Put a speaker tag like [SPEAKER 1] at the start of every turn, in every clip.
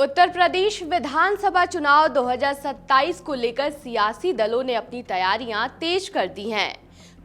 [SPEAKER 1] उत्तर प्रदेश विधानसभा चुनाव 2027 को लेकर सियासी दलों ने अपनी तैयारियां तेज कर दी हैं।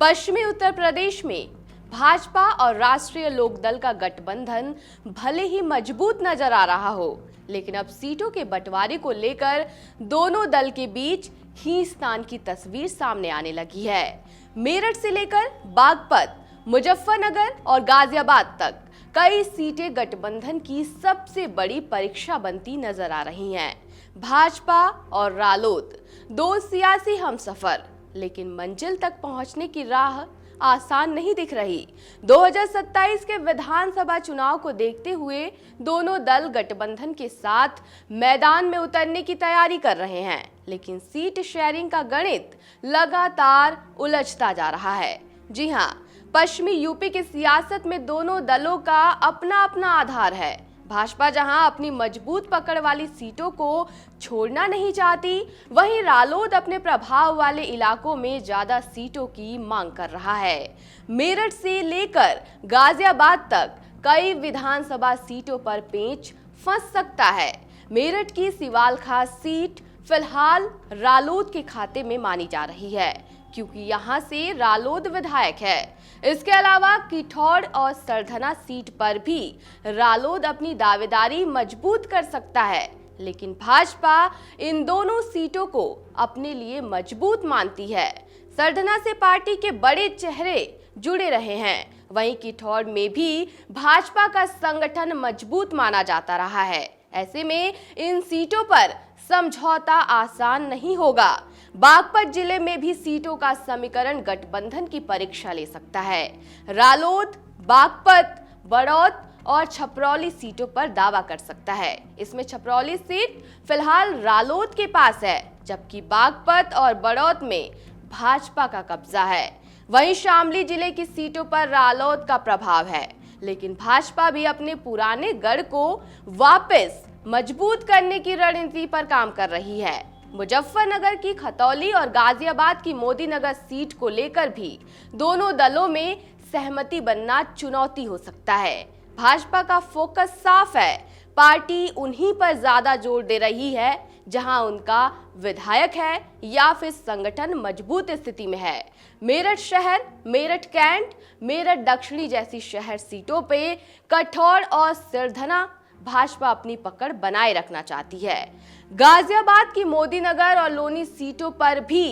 [SPEAKER 1] पश्चिमी उत्तर प्रदेश में भाजपा और राष्ट्रीय लोकदल का गठबंधन भले ही मजबूत नजर आ रहा हो, लेकिन अब सीटों के बंटवारे को लेकर दोनों दल के बीच खींचतान की तस्वीर सामने आने लगी है। मेरठ से लेकर बागपत, मुजफ्फरनगर और गाजियाबाद तक कई सीटें गठबंधन की सबसे बड़ी परीक्षा बनती नजर आ रही हैं। भाजपा और रालोद दो सियासी हमसफर, लेकिन मंजिल तक पहुंचने की राह आसान नहीं दिख रही। 2027 के विधानसभा चुनाव को देखते हुए दोनों दल गठबंधन के साथ मैदान में उतरने की तैयारी कर रहे हैं, लेकिन सीट शेयरिंग का गणित लगातार उलझता जा रहा है। जी हां, पश्चिमी यूपी की सियासत में दोनों दलों का अपना अपना आधार है। भाजपा जहां अपनी मजबूत पकड़ वाली सीटों को छोड़ना नहीं चाहती, वहीं रालोद अपने प्रभाव वाले इलाकों में ज्यादा सीटों की मांग कर रहा है। मेरठ से लेकर गाजियाबाद तक कई विधानसभा सीटों पर पेंच फंस सकता है। मेरठ की सिवाल खास सीट फिलहाल रालोद के खाते में मानी जा रही है, क्योंकि यहां से रालोद विधायक है। इसके अलावा किठौड़ और सरधना सीट पर भी रालोद अपनी दावेदारी मजबूत कर सकता है, लेकिन भाजपा इन दोनों सीटों को अपने लिए मजबूत मानती है। सरधना से पार्टी के बड़े चेहरे जुड़े रहे हैं, वहीं किठौड़ में भी भाजपा का संगठन मजबूत माना जाता रहा है। ऐसे में इन सीटों पर समझौता आसान नहीं होगा। बागपत जिले में भी सीटों का समीकरण गठबंधन की परीक्षा ले सकता है। रालोद बागपत, बड़ौत और छपरौली सीटों पर दावा कर सकता है। इसमें छपरौली सीट फिलहाल रालोद के पास है, जबकि बागपत और बड़ौत में भाजपा का कब्जा है। वहीं शामली जिले की सीटों पर रालोद का प्रभाव है, लेकिन भाजपा भी अपने पुराने गढ़ को वापस मजबूत करने की रणनीति पर काम कर रही है। मुजफ्फरनगर की खतौली और गाजियाबाद की मोदीनगर सीट को लेकर भी दोनों दलों में सहमति बनना चुनौती हो सकता है। भाजपा का फोकस साफ है, पार्टी उन्हीं पर ज्यादा जोर दे रही है जहां उनका विधायक है या फिर संगठन मजबूत स्थिति में है। मेरठ शहर, मेरठ कैंट, मेरठ दक्षिणी जैसी शहर सीटों पे कठौड़ और सिरधना भाजपा अपनी पकड़ बनाए रखना चाहती है। गाजियाबाद की मोदीनगर और लोनी सीटों पर भी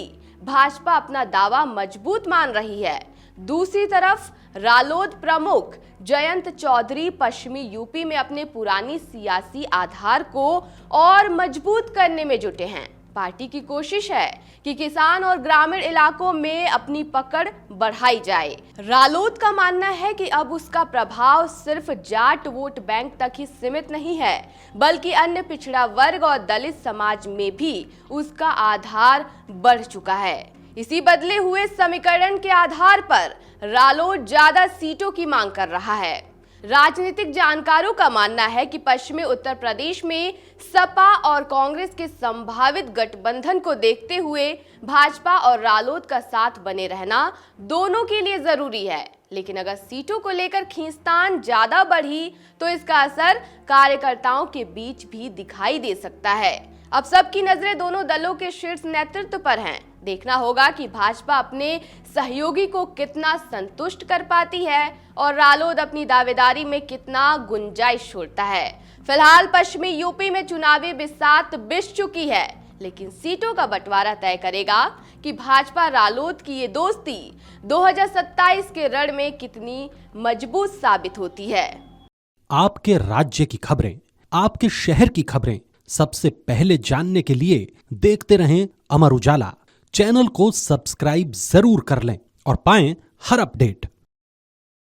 [SPEAKER 1] भाजपा अपना दावा मजबूत मान रही है। दूसरी तरफ रालोद प्रमुख जयंत चौधरी पश्चिमी यूपी में अपने पुरानी सियासी आधार को और मजबूत करने में जुटे हैं। पार्टी की कोशिश है कि किसान और ग्रामीण इलाकों में अपनी पकड़ बढ़ाई जाए। रालोद का मानना है कि अब उसका प्रभाव सिर्फ जाट वोट बैंक तक ही सीमित नहीं है, बल्कि अन्य पिछड़ा वर्ग और दलित समाज में भी उसका आधार बढ़ चुका है। इसी बदले हुए समीकरण के आधार पर रालोद ज्यादा सीटों की मांग कर रहा है। राजनीतिक जानकारों का मानना है कि पश्चिमी उत्तर प्रदेश में सपा और कांग्रेस के संभावित गठबंधन को देखते हुए भाजपा और रालोद का साथ बने रहना दोनों के लिए जरूरी है, लेकिन अगर सीटों को लेकर खींचतान ज्यादा बढ़ी तो इसका असर कार्यकर्ताओं के बीच भी दिखाई दे सकता है। अब सबकी नजरें दोनों दलों के शीर्ष नेतृत्व पर हैं। देखना होगा कि भाजपा अपने सहयोगी को कितना संतुष्ट कर पाती है और रालोद अपनी दावेदारी में कितना गुंजाइश छोड़ता है। फिलहाल पश्चिमी यूपी में चुनावी बिसात बिछ चुकी है, लेकिन सीटों का बंटवारा तय करेगा कि भाजपा रालोद की ये दोस्ती 2027 के रण में कितनी मजबूत साबित होती है।
[SPEAKER 2] आपके राज्य की खबरें, आपके शहर की खबरें सबसे पहले जानने के लिए देखते रहें अमर उजाला। चैनल को सब्सक्राइब जरूर कर लें और पाएं हर अपडेट।